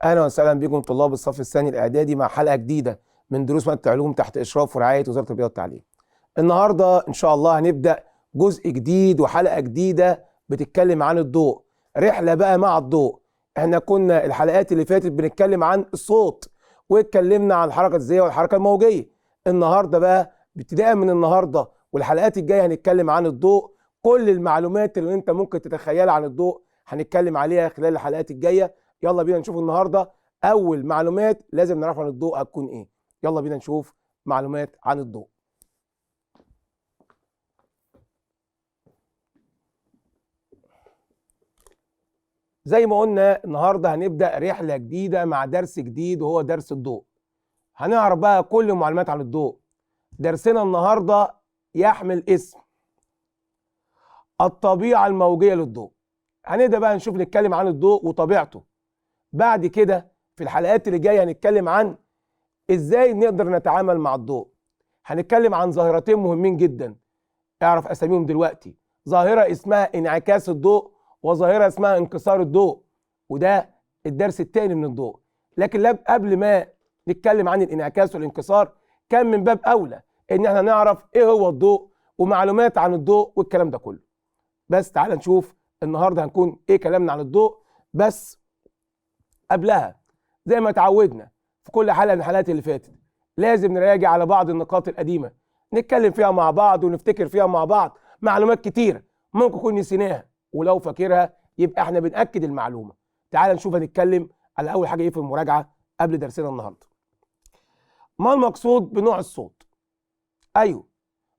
اهلا وسهلا بكم طلاب الصف الثاني الاعدادي مع حلقه جديده من دروس ماده العلوم تحت اشراف ورعايه وزاره التربيه والتعليم. النهارده ان شاء الله هنبدا جزء جديد وحلقه جديده بتتكلم عن الضوء، رحله بقى مع الضوء. احنا كنا الحلقات اللي فاتت بنتكلم عن الصوت واتكلمنا عن الحركه الذريه والحركه الموجيه. النهارده بقى ابتداء من النهارده والحلقات الجايه هنتكلم عن الضوء. كل المعلومات اللي انت ممكن تتخيلها عن الضوء هنتكلم عليها خلال الحلقات الجايه. يلا بينا نشوف النهارده اول معلومات لازم نعرفها عن الضوء هتكون ايه. يلا بينا نشوف معلومات عن الضوء. زي ما قلنا النهارده هنبدا رحله جديده مع درس جديد وهو درس الضوء. هنعرف بقى كل المعلومات عن الضوء. درسنا النهارده يحمل اسم الطبيعه الموجيه للضوء. هنبدا بقى نشوف نتكلم عن الضوء وطبيعته. بعد كده في الحلقات اللي جايه هنتكلم عن ازاي نقدر نتعامل مع الضوء. هنتكلم عن ظاهرتين مهمين جدا، اعرف اساميهم دلوقتي. ظاهره اسمها انعكاس الضوء وظاهره اسمها انكسار الضوء، وده الدرس الثاني من الضوء. لكن قبل ما نتكلم عن الانعكاس والانكسار كان من باب اولى ان احنا نعرف ايه هو الضوء ومعلومات عن الضوء والكلام ده كله. بس تعال نشوف النهارده هنكون ايه كلامنا عن الضوء. بس قبلها زي ما اتعودنا في كل حلقه من الحلقات اللي فاتت لازم نراجع على بعض النقاط القديمه، نتكلم فيها مع بعض ونفتكر فيها مع بعض معلومات كتيره ممكن نكون نسيناها، ولو فاكرها يبقى احنا بنأكد المعلومه. تعال نشوف هنتكلم على اول حاجه ايه في المراجعه قبل درسنا النهارده. ما المقصود بنوع الصوت؟ ايوه،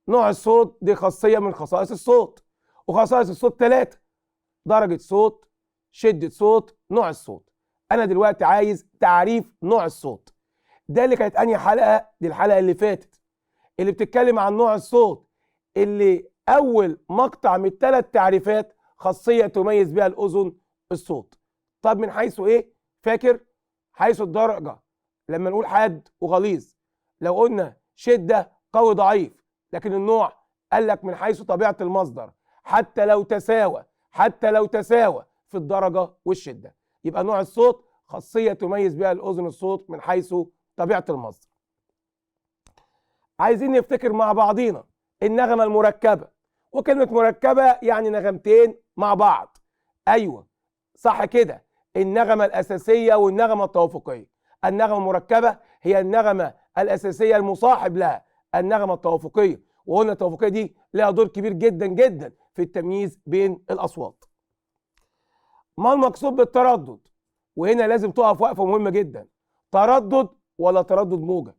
نوع الصوت دي خاصيه من خصائص الصوت، وخصائص الصوت 3: درجه صوت، شده صوت، نوع الصوت. انا دلوقتي عايز تعريف نوع الصوت. ده اللي كانت انهي حلقه؟ دي الحلقه اللي فاتت اللي بتتكلم عن نوع الصوت، اللي اول مقطع من ال3 تعريفات خاصيه تميز بها الاذن الصوت. طب من حيث ايه؟ فاكر؟ حيث الدرجه لما نقول حاد وغليظ. لو قلنا شده قوي ضعيف، لكن النوع قال لك من حيث طبيعه المصدر، حتى لو تساوى في الدرجه والشده. يبقى نوع الصوت خاصيه تميز بها الاذن الصوت من حيث طبيعه المصدر. عايزين نفتكر مع بعضينا النغمه المركبه، وكلمه مركبه يعني نغمتين مع بعض. ايوه صح كده، النغمه الاساسيه والنغمه التوافقيه. النغمه المركبه هي النغمه الاساسيه المصاحب لها النغمه التوافقيه، وقلنا التوافقيه دي لها دور كبير جدا جدا في التمييز بين الاصوات. ما المقصود بالتردد؟ وهنا لازم تقف وقفه مهمه جدا. تردد ولا تردد موجه؟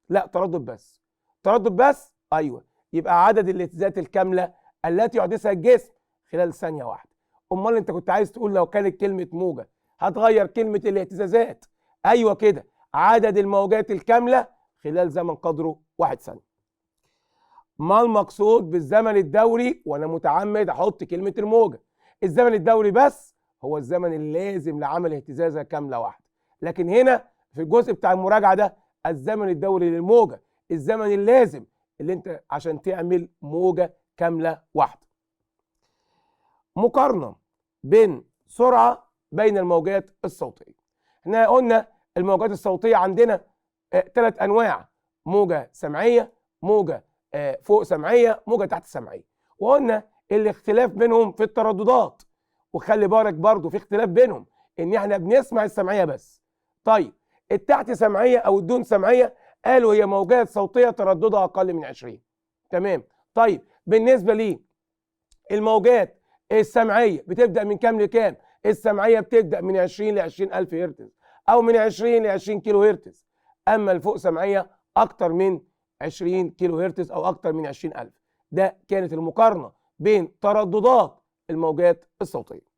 لا، تردد بس. تردد بس؟ ايوه، يبقى عدد الاهتزازات الكامله التي يحدثها الجسم خلال ثانيه واحده. امال انت كنت عايز تقول لو كانت كلمه موجه هتغير كلمه الاهتزازات. ايوه كده، عدد الموجات الكامله خلال زمن قدره 1 ثانيه. ما المقصود بالزمن الدوري؟ وانا متعمد احط كلمه الموجه. الزمن الدوري بس هو الزمن اللازم لعمل اهتزازه كامله واحده، لكن هنا في الجزء بتاع المراجعه ده الزمن الدوري للموجه الزمن اللازم اللي انت عشان تعمل موجه كامله واحده. مقارنه بين سرعه بين الموجات الصوتيه. احنا قلنا الموجات الصوتيه عندنا 3 انواع: موجه سمعيه، موجه فوق سمعيه، موجه تحت سمعيه. وقلنا الاختلاف بينهم في الترددات، وخلي بالك برضو في اختلاف بينهم ان احنا بنسمع السمعيه بس. طيب التحت سمعيه او الدون سمعيه قالوا هي موجات صوتيه ترددها اقل من 20. تمام. طيب بالنسبه لي الموجات السمعيه بتبدا من كام لكام؟ السمعيه بتبدا من 20 ل 20000 هرتز او من 20 ل 20 كيلو هرتز. اما الفوق سمعيه اكتر من 20 كيلو هرتز او اكتر من 20000. ده كانت المقارنه بين ترددات الموجات الصوتيه.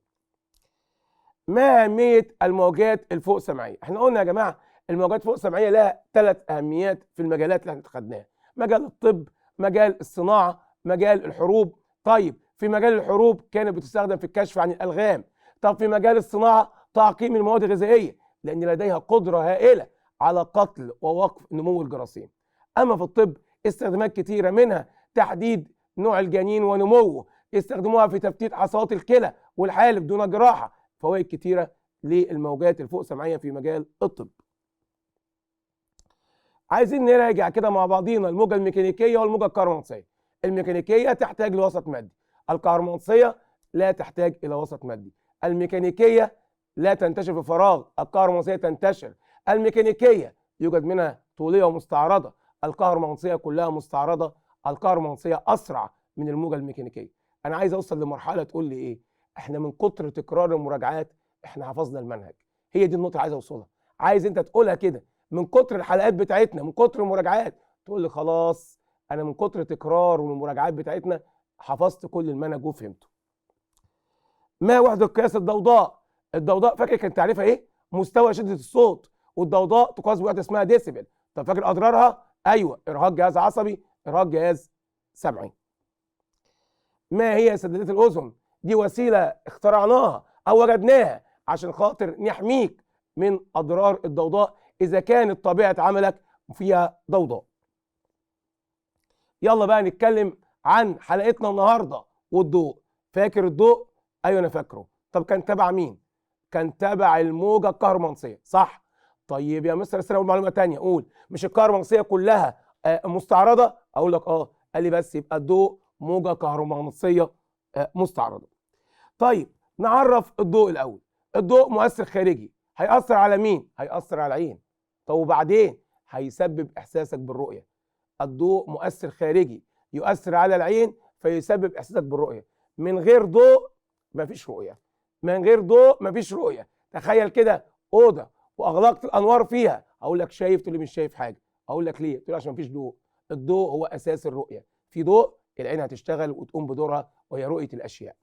ما اهميه الموجات الفوق سمعيه؟ احنا قلنا يا جماعه الموجات فوق سمعيه لها 3 اهميات في المجالات اللي احنا خدناها: مجال الطب، مجال الصناعه، مجال الحروب. طيب في مجال الحروب كانت بتستخدم في الكشف عن الالغام. طب في مجال الصناعه تعقيم المواد الغذائيه، لان لديها قدره هائله على قتل ووقف نمو الجراثيم. اما في الطب استخدامات كثيره، منها تحديد نوع الجنين ونموه، يستخدموها في تفتيت حصوات الكلى والحالب دون جراحه. فوائد كثيره للموجات الفوق سمعيه في مجال الطب. عايزين نراجع كده مع بعضينا الموجه الميكانيكيه والموجه الكهرومغناطيسيه. الميكانيكيه تحتاج لوسط مادي، الكهرومغناطيسيه لا تحتاج الى وسط مادي. الميكانيكيه لا تنتشر في فراغ، الكهرومغناطيسيه تنتشر. الميكانيكيه يوجد منها طوليه ومستعرضه، الكهرومغناطيسيه كلها مستعرضه. الكهرومغناطيسيه اسرع من الموجه الميكانيكيه. انا عايز اوصل لمرحله تقول لي ايه؟ احنا من كتر تكرار المراجعات احنا حفظنا المنهج. هي دي النقطه اللي عايز اوصلها. عايز انت تقولها كده، من كتر الحلقات بتاعتنا، من كتر المراجعات، تقول لي خلاص انا من كتر تكرار والمراجعات بتاعتنا حفظت كل المنهج وفهمته. ما وحده قياس الضوضاء؟ الضوضاء فاكر كان تعريفها ايه؟ مستوى شده الصوت، والضوضاء تقاس بوحده اسمها ديسيبل. طب فاكر اضرارها؟ ايوه، ارهاق جهاز عصبي، ارهاق جهاز سمعي. ما هي سدادات الاذن؟ دي وسيله اخترعناها او وجدناها عشان خاطر نحميك من اضرار الضوضاء اذا كانت طبيعه عملك فيها ضوضاء. يلا بقى نتكلم عن حلقتنا النهارده والضوء. فاكر الضوء؟ ايوه انا فاكره. طب كان تبع مين؟ كان تبع الموجه الكهرومغناطيسيه، صح؟ طيب يا مستر استنى اقول معلومه ثانيه. قول مش الكهرومغناطيسيه كلها مستعرضه؟ اقول لك اه. قال لي بس يبقى الضوء موجه كهرومغناطيسيه مستعرضه. طيب نعرف الضوء الاول. الضوء مؤثر خارجي، هيأثر على مين؟ هيأثر على العين. طب وبعدين هيسبب احساسك بالرؤيه. الضوء مؤثر خارجي يؤثر على العين فيسبب احساسك بالرؤيه. من غير ضوء مفيش رؤيه. من غير ضوء مفيش رؤيه. تخيل كده اوضه واغلقت الانوار فيها، اقول لك شايف؟ تقول لي مش شايف حاجه. اقول لك ليه؟ تقول لي عشان مفيش ضوء. الضوء هو اساس الرؤيه. في ضوء العين هتشتغل وتقوم بدورها وهي رؤيه الاشياء.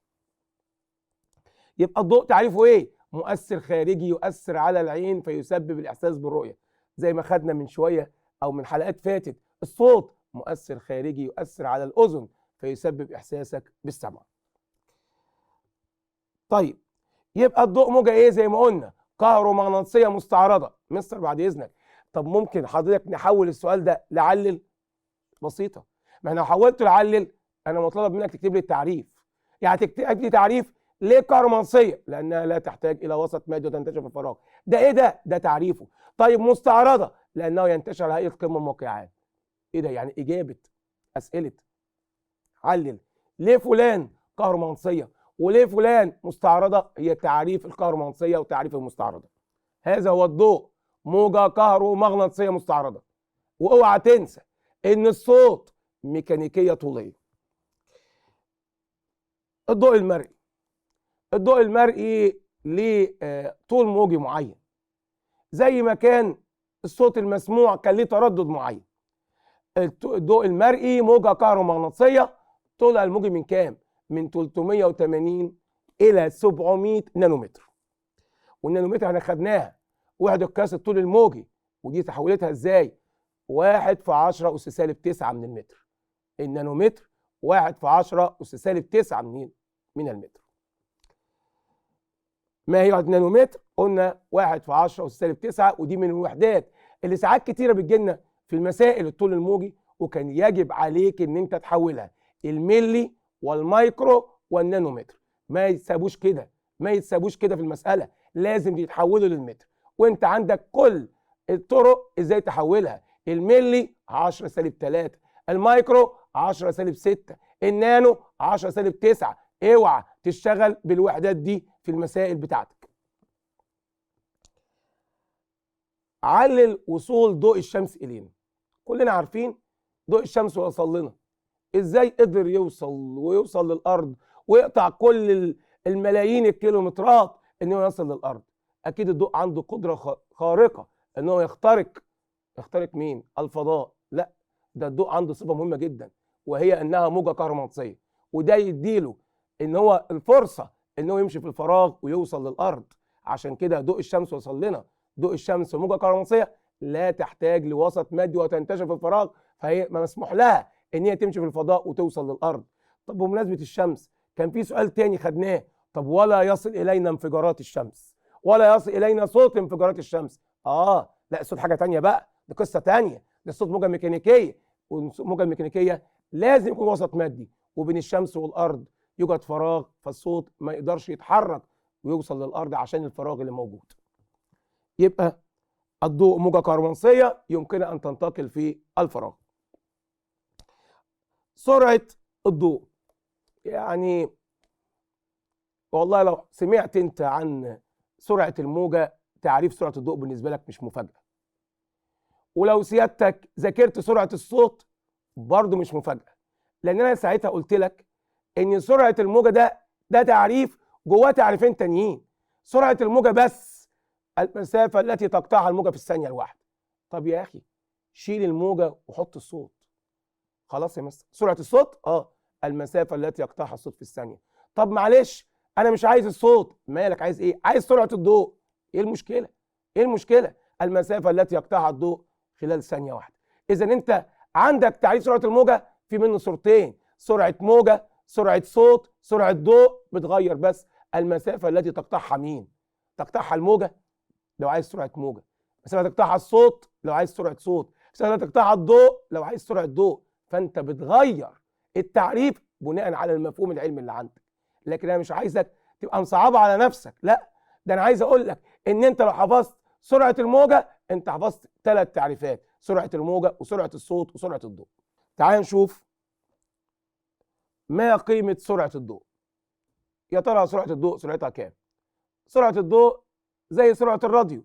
يبقى الضوء تعريفه ايه؟ مؤثر خارجي يؤثر على العين فيسبب الاحساس بالرؤيه. زي ما خدنا من شويه او من حلقات فاتت، الصوت مؤثر خارجي يؤثر على الاذن فيسبب احساسك بالسمع. طيب يبقى الضوء موجه ايه زي ما قلنا؟ كهرومغناطيسيه مستعرضه. مستر بعد اذنك، طب ممكن حضرتك نحول السؤال ده لعلل؟ بسيطه. ما انا لو حولته لعلل انا مطالب منك تكتب لي التعريف. يعني تكتب لي تعريف ليه كهرومغناطيسيه؟ لانها لا تحتاج الى وسط مادي وتنتشر في الفراغ. ده ايه ده؟ ده تعريفه. طيب مستعرضه؟ لانه ينتشر على هيئه قمم موقعات. ايه ده؟ يعني اجابه اسئله علل ليه فلان كهرومغناطيسيه وليه فلان مستعرضه هي تعريف الكهرومغناطيسيه وتعريف المستعرضه. هذا هو الضوء، موجه كهرومغناطيسيه مستعرضه. واوعى تنسى ان الصوت ميكانيكيه طوليه. الضوء المرئي. الضوء المرئي ليه طول موجي معين، زي ما كان الصوت المسموع كان ليه تردد معين. الضوء المرئي موجه كهرومغناطيسيه طولها الموجي من كام؟ من 380 الى 700 نانومتر. والنانومتر احنا خدناها وحده قياس الطول الموجي، ودي تحولتها ازاي؟ 1 في 10 اس سالب 9 من المتر. النانومتر 1 في 10 اس سالب 9 من المتر. ما هي النانومتر؟ قلنا 1 في 10 اس سالب 9، ودي من الوحدات اللي ساعات كتيره بتجي لنا في المسائل الطول الموجي، وكان يجب عليك ان انت تحولها الملي والمايكرو والنانومتر. ما يتسابوش كده، ما يتسابوش كده في المساله، لازم يتحولوا للمتر. وانت عندك كل الطرق ازاي تحولها. الملي 10 سالب 3، المايكرو 10 سالب 6، النانو 10 سالب 9. اوعى تشتغل بالوحدات دي في المسائل بتاعتك. علل وصول ضوء الشمس الينا. كلنا عارفين ضوء الشمس وصل لنا ازاي، قدر ويوصل للارض ويقطع كل الملايين الكيلومترات انه يوصل للارض. اكيد الضوء عنده قدره خارقه انه يخترق مين؟ الفضاء. لا، ده الضوء عنده صفه مهمه جدا، وهي انها موجه كهرومغناطيسيه، وده يديله ان هو الفرصه انه يمشي في الفراغ ويوصل للارض. عشان كده ضوء الشمس وصل لنا. ضوء الشمس موجه كهرومغناطيسيه لا تحتاج لوسط مادي وتنتشر في الفراغ، فهي مسموح لها ان هي تمشي في الفضاء وتوصل للارض. طب بمناسبه الشمس كان في سؤال تاني خدناه. طب ولا يصل الينا انفجارات الشمس، ولا يصل الينا صوت انفجارات الشمس. لا، الصوت حاجه تانيه بقى، دي قصه تانيه. ده الصوت موجه ميكانيكيه، والموجه الميكانيكيه لازم يكون وسط مادي، وبين الشمس والارض يوجد فراغ، فالصوت ما يقدرش يتحرك ويوصل للارض عشان الفراغ اللي موجود. يبقى الضوء موجة كهرومغناطيسية يمكن ان تنتقل في الفراغ. سرعة الضوء، يعني والله لو سمعت انت عن سرعة الموجة تعريف سرعة الضوء بالنسبة لك مش مفاجأة. ولو سيادتك ذاكرت سرعة الصوت برضه مش مفاجأة، لأن أنا ساعتها قلت لك إن سرعة الموجة ده تعريف جواه تعريفين تانيين. سرعة الموجة بس المسافة التي تقطعها الموجة في الثانية الواحدة. طب يا أخي شيل الموجة وحط الصوت. خلاص يا مستر. سرعة الصوت المسافة التي يقطعها الصوت في الثانية. طب معلش أنا مش عايز الصوت. مالك عايز إيه؟ عايز سرعة الضوء. إيه المشكلة؟ إيه المشكلة؟ المسافة التي يقطعها الضوء خلال ثانية واحدة. إذا أنت عندك تعريف سرعة الموجة في منه صورتين، سرعة موجة، سرعة صوت، سرعة ضوء، بتغير بس المسافة التي تقطعها مين؟ تقطعها الموجة لو عايز سرعة موجة، مسافة تقطعها الصوت لو عايز سرعة صوت، مسافة تقطعها الضوء لو عايز سرعة ضوء. فأنت بتغير التعريف بناء على المفهوم العلمي اللي عندك. لكن أنا مش عايزك تبقى مصعبة على نفسك، لا، ده أنا عايز أقول لك إن أنت لو حفظت سرعة الموجة أنت حفظت 3 تعريفات: سرعة الموجة وسرعة الصوت وسرعة الضوء. تعال نشوف ما قيمة سرعة الضوء. يا ترى سرعة الضوء سرعتها كام؟ سرعة الضوء زي سرعة الراديو.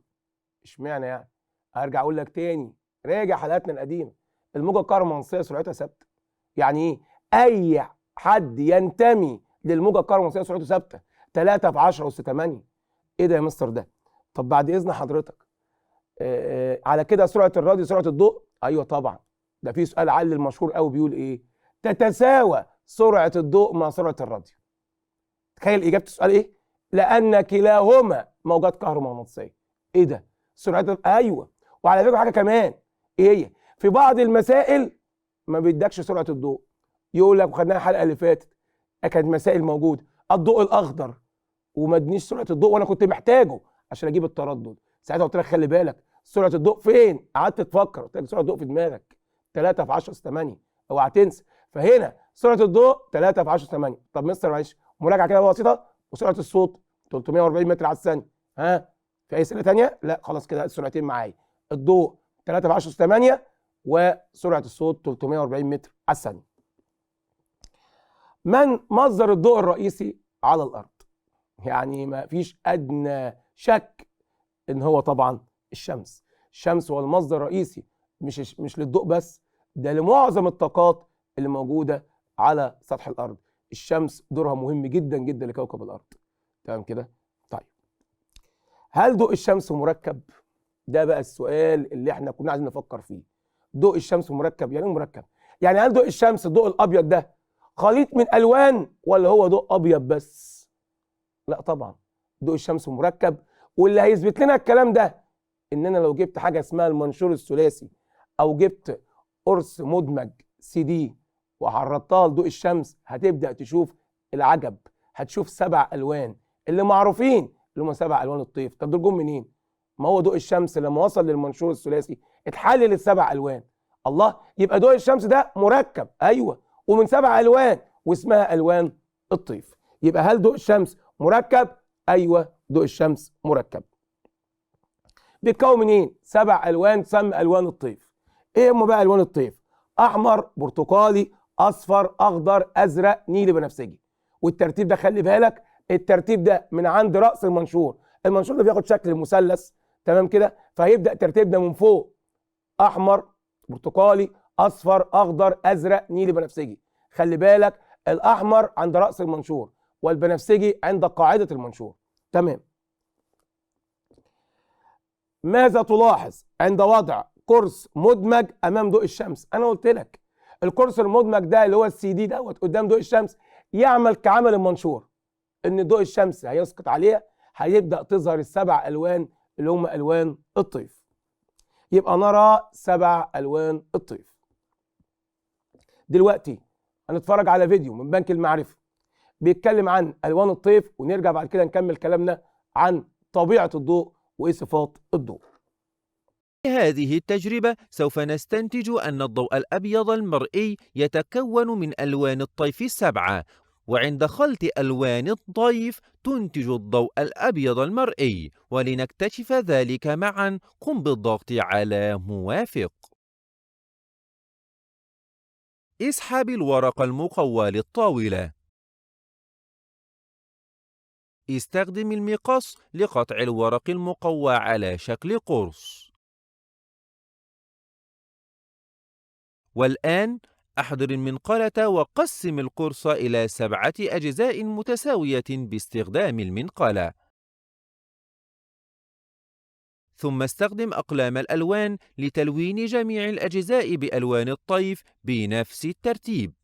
اشمعنى يعني؟ هرجع اقول لك تاني، راجع حلقاتنا القديمة. الموجة الكهرومغناطيسية سرعتها ثابتة. يعني ايه؟ اي حد ينتمي للموجة الكهرومغناطيسية سرعته ثابتة، 3 في 10 أس 8. ايه ده يا مستر ده؟ طب بعد اذن حضرتك، على كده سرعة الراديو سرعة الضوء؟ ايوه طبعا. ده في سؤال علل مشهور قوي بيقول ايه؟ تتساوى سرعة الضوء مع سرعة الراديو. تخيل اجابة السؤال ايه؟ لان كلاهما موجات كهرومغناطيسية. ايه ده؟ سرعتها ايوه. وعلى فكرة حاجة كمان، ايه هي؟ في بعض المسائل ما بيدكش سرعة الضوء. يقول لك، وخدناها الحلقة اللي فاتت، كانت مسائل موجودة الضوء الاخضر وما ادنيش سرعة الضوء وانا كنت محتاجه عشان اجيب التردد. ساعتها قلت لك خلي بالك سرعة الضوء فين؟ قعدت تفكر، قلت لك سرعة الضوء في دماغك 3 في 10 أس 8، اوعى تنسى. فهنا سرعة الضوء 3 في 10 8. طب مستر معلش مراجعة كده بسيطة. وسرعة الصوت 340 متر على الثانية. ها؟ في أي أسئلة تانية؟ لا خلاص كده السرعتين معايا. الضوء 3 في 10 أس 8 وسرعة الصوت 340 متر على الثانية. من مصدر الضوء الرئيسي على الأرض؟ يعني ما فيش أدنى شك إن هو طبعا الشمس. الشمس هو المصدر الرئيسي مش للضوء بس، ده لمعظم الطاقات اللي موجودة على سطح الأرض. الشمس دورها مهم جدا جدا لكوكب الأرض. تمام كده؟ طيب هل ضوء الشمس مركب؟ ده بقى السؤال اللي احنا كنا عايزين نفكر فيه. ضوء الشمس مركب؟ يعني ايه مركب؟ يعني هل ضوء الشمس الضوء الأبيض ده خليط من ألوان ولا هو ضوء أبيض بس؟ لا طبعا ضوء الشمس مركب. واللي هيثبت لنا الكلام ده ان انا لو جبت حاجه اسمها المنشور الثلاثي او جبت قرص مدمج CD وعرضتها لضوء الشمس هتبدا تشوف العجب. هتشوف 7 الوان اللي معروفين اللي هم 7 الوان الطيف. طب دول جم منين؟ ما هو ضوء الشمس لما وصل للمنشور الثلاثي اتحلل ال7 الوان. الله، يبقى ضوء الشمس ده مركب. ايوه، ومن 7 الوان واسمها الوان الطيف. يبقى هل ضوء الشمس مركب؟ ايوه ضوء الشمس مركب. بيتكون منين؟ 7 الوان تسمى الوان الطيف. ايه هم بقى الوان الطيف؟ احمر، برتقالي، اصفر، اخضر، ازرق، نيلي، بنفسجي. والترتيب ده خلي بالك، الترتيب ده من عند راس المنشور. المنشور ده بياخد شكل مثلث، تمام كده؟ فهيبدا ترتيبنا من فوق: احمر، برتقالي، اصفر، اخضر، ازرق، نيلي، بنفسجي. خلي بالك الاحمر عند راس المنشور والبنفسجي عند قاعده المنشور. تمام. ماذا تلاحظ عند وضع قرص مدمج امام ضوء الشمس؟ انا قلت لك القرص المدمج ده اللي هو CD دوت قدام ضوء الشمس يعمل كعمل المنشور، ان ضوء الشمس هيسقط عليه هيبدا تظهر ال7 الوان اللي هم الوان الطيف. يبقى نرى 7 الوان الطيف. دلوقتي هنتفرج على فيديو من بنك المعرفة بيتكلم عن الوان الطيف، ونرجع بعد كده نكمل كلامنا عن طبيعة الضوء وايه صفات الضوء. في هذه التجربة سوف نستنتج أن الضوء الأبيض المرئي يتكون من ألوان الطيف 7، وعند خلط ألوان الطيف تنتج الضوء الأبيض المرئي، ولنكتشف ذلك معا قم بالضغط على موافق. اسحب الورق المقوى للطاولة. استخدم المقص لقطع الورق المقوى على شكل قرص. والآن أحضر المنقلة وقسم القرص إلى 7 أجزاء متساوية باستخدام المنقلة. ثم استخدم أقلام الألوان لتلوين جميع الأجزاء بألوان الطيف بنفس الترتيب.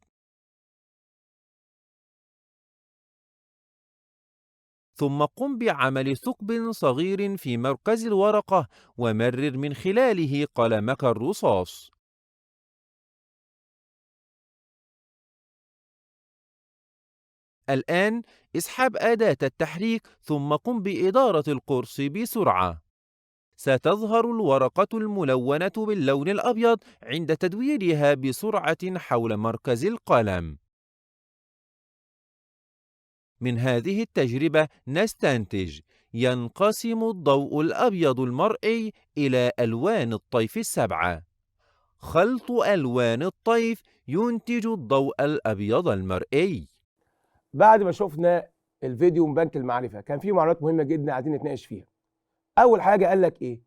ثم قم بعمل ثقب صغير في مركز الورقة ومرر من خلاله قلمك الرصاص. الآن اسحب أداة التحريك ثم قم بإدارة القرص بسرعة. ستظهر الورقة الملونة باللون الأبيض عند تدويرها بسرعة حول مركز القلم. من هذه التجربة نستنتج: ينقسم الضوء الأبيض المرئي إلى ألوان الطيف ال7. خلط ألوان الطيف ينتج الضوء الأبيض المرئي. بعد ما شفنا الفيديو من بنك المعرفة كان فيه معلومات مهمة جدا عايزين نتناقش فيها. أول حاجة قال لك إيه؟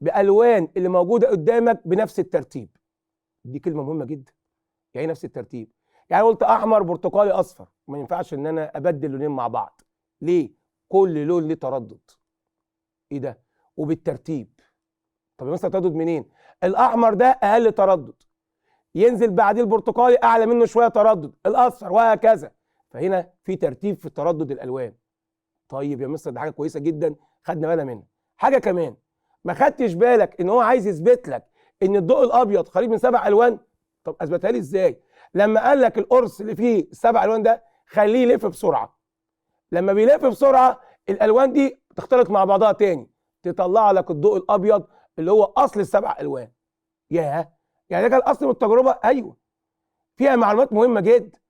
بألوان اللي موجودة قدامك بنفس الترتيب. دي كلمة مهمة جدا. يعني نفس الترتيب. يعني قلت أحمر برتقالي أصفر، ما ينفعش إن أنا أبدل لونين مع بعض. ليه؟ كل لون ليه تردد. إيه ده؟ وبالترتيب. طب مثلا تردد منين؟ الأحمر ده أقل تردد، ينزل بعديه البرتقالي أعلى منه شوية تردد، الأصفر وهكذا. فهنا في ترتيب في تردد الألوان. طيب يا مستر، دي حاجة كويسة جدا خدنا بالنا منها. حاجة كمان، ما خدتش بالك إن هو عايز يثبت لك إن الضوء الأبيض قريب من 7 ألوان؟ طب أثبتها لي إزاي؟ لما قال لك القرص اللي فيه ال7 ألوان ده خليه يلف بسرعة. لما بيلف بسرعة الألوان دي تختلط مع بعضها تاني، تطلع لك الضوء الأبيض اللي هو أصل ال7 ألوان. ياه، يعني ده كان الاصل من التجربه؟ ايوه، فيها معلومات مهمه جدا.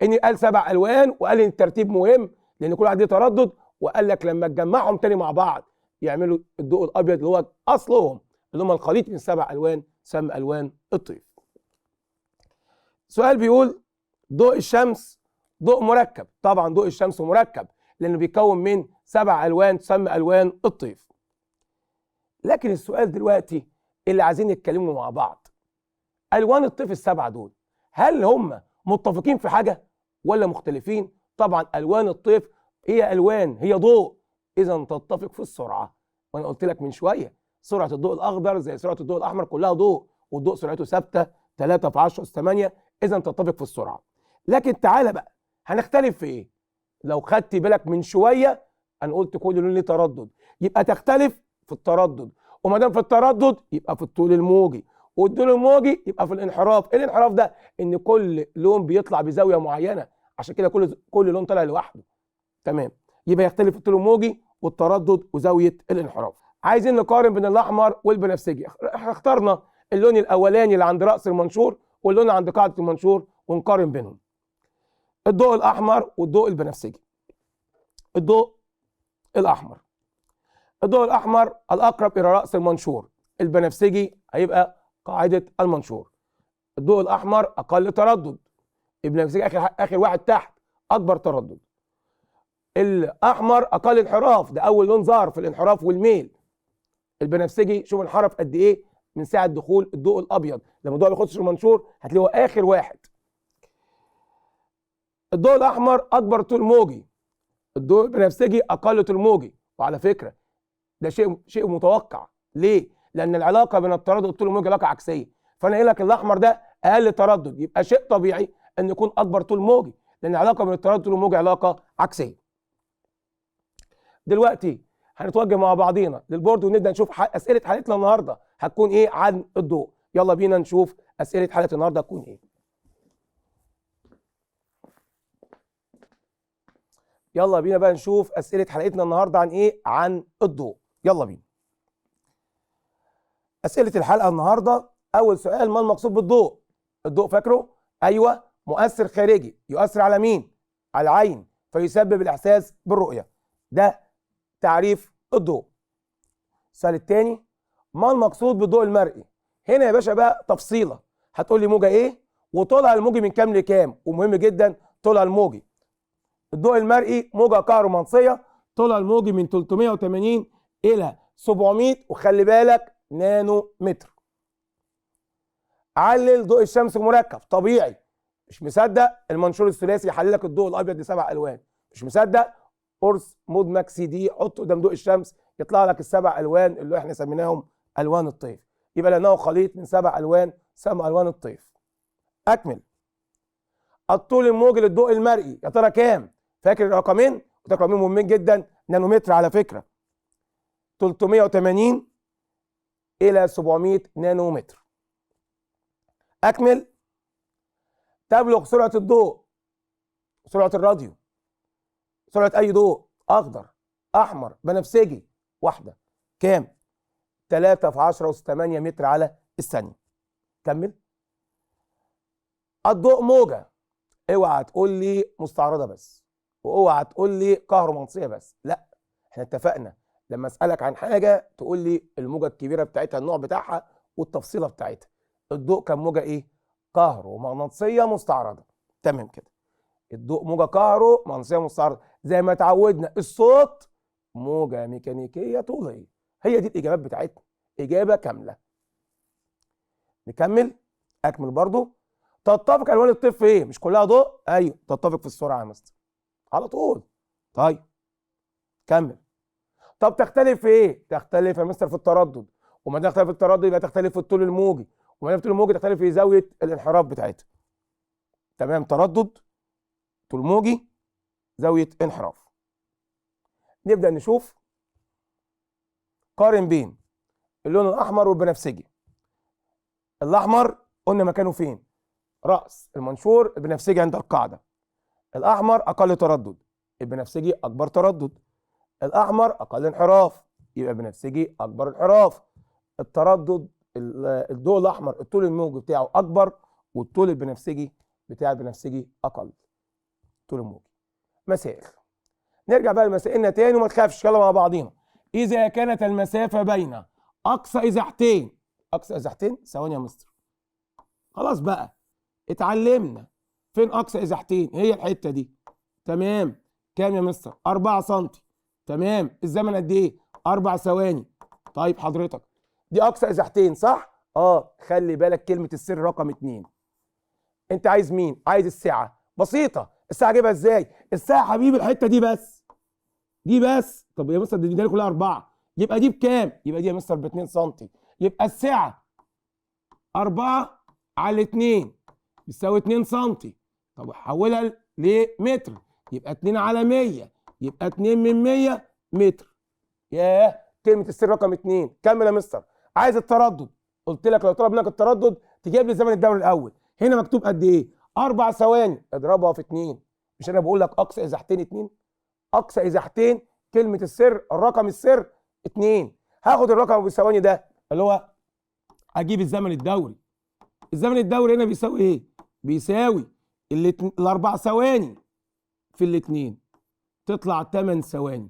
ان قال 7 ألوان وقال ان الترتيب مهم لان كل واحد ليه تردد، وقال لك لما تجمعهم تاني مع بعض يعملوا الضوء الابيض اللي هو اصلهم، اللي هم الخليط من 7 ألوان سمى الوان الطيف. سؤال بيقول: ضوء الشمس ضوء مركب. طبعا ضوء الشمس مركب لانه بيكون من 7 ألوان تسمى الوان الطيف. لكن السؤال دلوقتي اللي عايزين نتكلموا مع بعض، الوان الطيف ال7 دول هل هم متفقين في حاجه ولا مختلفين؟ طبعا الوان الطيف هي الوان، هي ضوء، اذا تتفق في السرعه. وانا قلت لك من شويه سرعه الضوء الاخضر زي سرعه الضوء الاحمر كلها ضوء، والضوء سرعته ثابته 3 في 10 اس 8، اذا تتفق في السرعه. لكن تعالى بقى هنختلف في ايه؟ لو خدت بالك من شويه انا قلت كل لون ليه تردد، يبقى تختلف في التردد، وما دام في التردد يبقى في الطول الموجي، والطول الموجي يبقى في الانحراف. ايه الانحراف ده؟ ان كل لون بيطلع بزاويه معينه، عشان كده كل لون طالع لوحده. تمام، يبقى يختلف الطول الموجي والتردد وزاويه الانحراف. عايزين نقارن بين الاحمر والبنفسجي. احنا اخترنا اللون الاولاني اللي عند راس المنشور واللون اللي عند قاعده المنشور ونقارن بينهم. الضوء الاحمر والضوء البنفسجي. الضوء الاحمر الاقرب الى راس المنشور، البنفسجي هيبقى قاعده المنشور. الضوء الاحمر اقل تردد، البنفسجي اخر واحد تحت اكبر تردد. الاحمر اقل انحراف، ده اول لون ظهر في الانحراف والميل. البنفسجي شوف انحرف قد ايه من ساعه دخول الضوء الابيض، لما الضوء بيخش المنشور هتلاقيه هو اخر واحد. الضوء الاحمر اكبر طول موجي، الضوء البنفسجي اقل طول موجي. وعلى فكره ده شيء متوقع. ليه؟ لان العلاقه بين التردد والطول الموجي علاقه عكسيه. فانا قايل لك الاحمر ده اقل تردد، يبقى شيء طبيعي ان يكون اكبر طول موجي، لان العلاقه بين التردد والطول الموجي علاقه عكسيه. دلوقتي هنتوجه مع بعضينا للبورد ونبدا نشوف اسئله حلقتنا النهارده هتكون ايه عن الضوء. يلا بينا نشوف اسئله حلقه النهارده هتكون ايه. يلا بينا بقى نشوف اسئله حلقتنا النهارده عن ايه؟ عن الضوء. يلا بينا. اسئله الحلقه النهارده، اول سؤال: ما المقصود بالضوء؟ الضوء فاكره؟ ايوه، مؤثر خارجي يؤثر على مين؟ على العين فيسبب الإحساس بالرؤية. ده تعريف الضوء. السؤال الثاني، ما المقصود بالضوء المرئي؟ هنا يا باشا بقى تفصيلة، هتقول لي موجة ايه وطولها الموجي من كام لكام، ومهم جدا طولها الموجي. الضوء المرئي موجة كهرومغناطيسية طولها الموجي من 380 إلى 700، وخلي بالك نانو متر. علل ضوء الشمس مركب طبيعي. مش مصدق؟ المنشور الثلاثي يحلل لك الضوء الابيض ل7 الوان. مش مصدق؟ قرص مودماكس سي دي حطه قدام ضوء الشمس يطلع لك ال7 الوان اللي احنا سميناهم الوان الطيف. يبقى لانه خليط من 7 الوان سموا الوان الطيف. اكمل. الطول الموجي للضوء المرئي يا ترى كام؟ فاكر الرقمين؟ رقمين مهمين جدا، نانومتر على فكره. 380 الى 700 نانومتر. اكمل. تبلغ سرعه الضوء، سرعه الراديو، سرعه اي ضوء اخضر احمر بنفسجي واحده كام؟ 3 في 10 أس 8 متر على الثانيه. كمل. الضوء موجه، اوعى تقول لي مستعرضه بس، واوعى تقول لي كهرومغناطيسيه بس، لا، احنا اتفقنا لما اسالك عن حاجه تقول لي الموجه الكبيره بتاعتها النوع بتاعها والتفصيله بتاعتها. الضوء كان موجه ايه؟ كهرومغناطيسيه مستعرضه. تمام كده. الضوء موجه كهرومغناطيسيه مستعرضه، زي ما اتعودنا الصوت موجه ميكانيكيه طوليه. هي دي الاجابات بتاعتنا، اجابه كامله. نكمل. اكمل برضو. تتفق الوان الطيف في ايه؟ مش كلها ضوء؟ ايوه تتفق في السرعه يا مستر على طول. طيب كمل. طب تختلف في ايه؟ تختلف يا مستر في التردد، وما دام تختلف في التردد يبقى تختلف في الطول الموجي، وما دام الطول الموجي تختلف في زاويه الانحراف بتاعتها. تمام. تردد، طول موجي، زاويه انحراف. نبدا نشوف. قارن بين اللون الاحمر والبنفسجي. الاحمر قلنا مكانه فين؟ راس المنشور. البنفسجي عند القاعده. الاحمر اقل تردد، البنفسجي اكبر تردد. الاحمر اقل انحراف، يبقى البنفسجي اكبر انحراف. التردد الضوء الاحمر الطول الموجي بتاعه اكبر، والطول البنفسجي بتاع البنفسجي اقل. طول الموجي. مسائل. نرجع بقى لمسائلنا تاني وما تخافش، يلا مع بعضينا. اذا كانت المسافه بين اقصى ازاحتين. اقصى ازاحتين ثواني يا مستر، خلاص بقى اتعلمنا. فين اقصى ازاحتين؟ هي الحته دي. تمام. كام يا مستر؟ 4 سم. تمام. الزمن قد ايه؟ 4 ثواني. طيب حضرتك دي اقصى ازاحتين صح؟ خلي بالك كلمه السر رقم 2. انت عايز مين؟ عايز السعه. بسيطه. السعه اجيبها ازاي؟ السعه حبيبي الحته دي بس، دي بس. طب يا مستر دي كلها 4، يبقى دي بكام؟ يبقى دي يا مستر ب 2 سم. يبقى السعه 4 على 2 بتساوي 2 سم. طب حولها لمتر، يبقى 2 على 100 يبقى 2 من 100 متر. ياه، كلمه السر رقم 2. كمل يا مستر. عايز التردد. قلت لك لو طلب منك التردد تجيب لي الزمن الدوري الاول. هنا مكتوب قد ايه؟ 4 ثواني. اضربها في 2. مش انا بقول لك اقصى ازاحتين 2؟ اقصى ازاحتين كلمه السر الرقم السر 2. هاخد الرقم بالثواني ده اللي هو اجيب الزمن الدوري. الزمن الدوري هنا بيساوي ايه؟ بيساوي ال4 ثواني في ال2 تطلع 8 ثواني.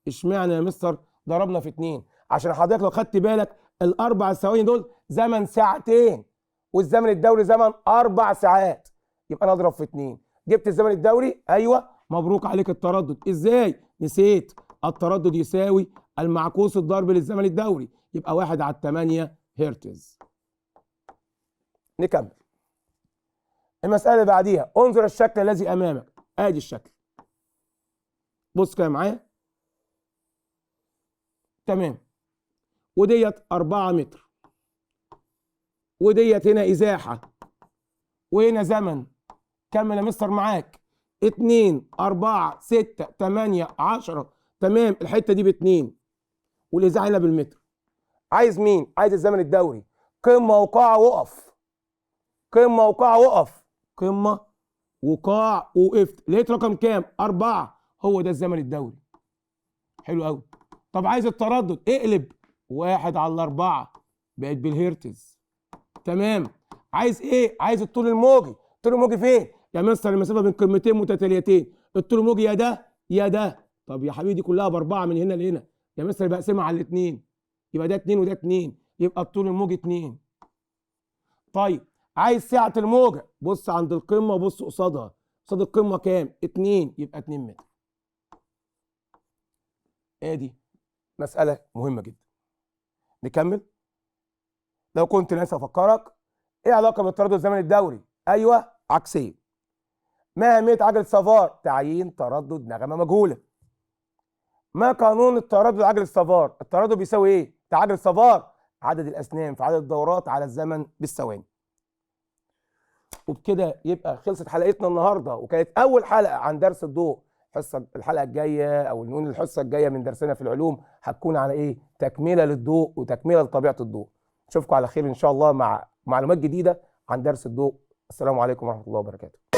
اشمعنى يا مستر ضربنا في 2؟ عشان حضرتك لو خدت بالك ال4 ثواني دول زمن ساعتين، والزمن الدوري زمن 4 ساعات. يبقى انا اضرب في 2. جبت الزمن الدوري. ايوه مبروك عليك التردد. ازاي؟ نسيت. التردد يساوي المعكوس الضرب للزمن الدوري، يبقى 1 على 8 هرتز. نكمل. المسألة اللي بعديها، انظر الشكل الذي أمامك. آدي الشكل. بص كده معايا. تمام. وديت 4 متر، وديت هنا إزاحة، وهنا زمن. كمل يا مستر معاك. 2 4 6 8 10. تمام. الحتة دي ب2 والإزاحة هنا بالمتر. عايز مين؟ عايز الزمن الدوري. قمة وقاع وقف. قمة وقاع وقف. قمة وقاع وقفت. لقيت رقم كام؟ 4. هو ده الزمن الدوري. حلو قوي. طب عايز التردد. اقلب 1 على 4 بقت بالهرتز. تمام. عايز ايه؟ عايز الطول الموجي. الطول الموجي فين؟ يا مستر المسافة بين قمتين متتاليتين. الطول الموجي يا ده يا ده. طب يا حبيبي دي كلها باربعه من هنا لهنا، يا مستر بقسمها على الاثنين، يبقى ده 2 وده 2، يبقى الطول الموجي 2. طيب عايز سعه الموجه، بص عند القمه وبص قصادها، قصاد القمه كام؟ 2، يبقى 2 متر. ادي مساله مهمه جدا. نكمل. لو كنت ناسي افكرك، ايه علاقه بالتردد الزمني الدوري؟ ايوه عكسيه. ما اهميه عجله سافار؟ تعيين تردد نغمه مجهوله. ما قانون التردد عجله سافار؟ التردد بيساوي ايه؟ بتاع عجله سافار عدد الاسنان في عدد الدورات على الزمن بالثواني. وبكده يبقى خلصت حلقتنا النهارده، وكانت اول حلقه عن درس الضوء. الحلقه الجايه او نقول الحصه الجايه من درسنا في العلوم هتكون على ايه؟ تكمله للضوء وتكمله لطبيعه الضوء. اشوفكم على خير ان شاء الله مع معلومات جديده عن درس الضوء. السلام عليكم ورحمه الله وبركاته.